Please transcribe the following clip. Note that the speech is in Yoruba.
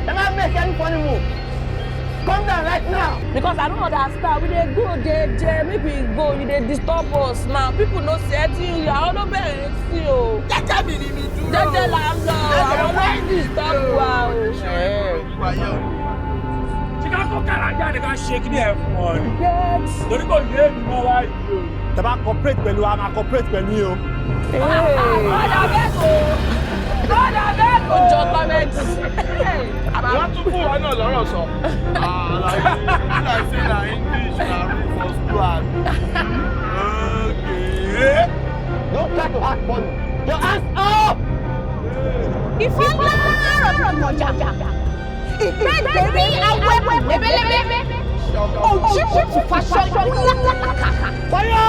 Am I making any funny move? Come down right now. Because I don't understand. We dey go there, maybe go, you dey disturb us now. People no say anything. You are all over see o. Jẹ́jẹ́ mi ni mi dúró. Jẹ́jẹ́ là ń lọ. Àwọn ló ń disturb wa o. Ṣíkà kó kára jáde ká ṣe kí ni ẹ̀ fún ọ ni. Torí kò yé mi mọ́ báyìí o. Tẹ́ bá cooperate pẹ̀lú wa, máa cooperate pẹ̀lú yín o. Ọ̀dà bẹ́ẹ̀ kò. Ọ̀dà bẹ́ẹ̀ kò. Ó jọ tọ́mẹ́tì. Wọ́n tún fún wa náà lọ́rọ̀ sọ. Like say na English na root for school. Okay. Don't try to act funny. Your hands up! Ìfọ̀nlá ọ̀rọ̀ kọjá. Ìgbẹ́gbẹ́rí awẹ́wẹ́ lẹ́bẹ̀lẹ́bẹ̀. Òjì kùtù fàṣọ ìlú lákàkà. Fire!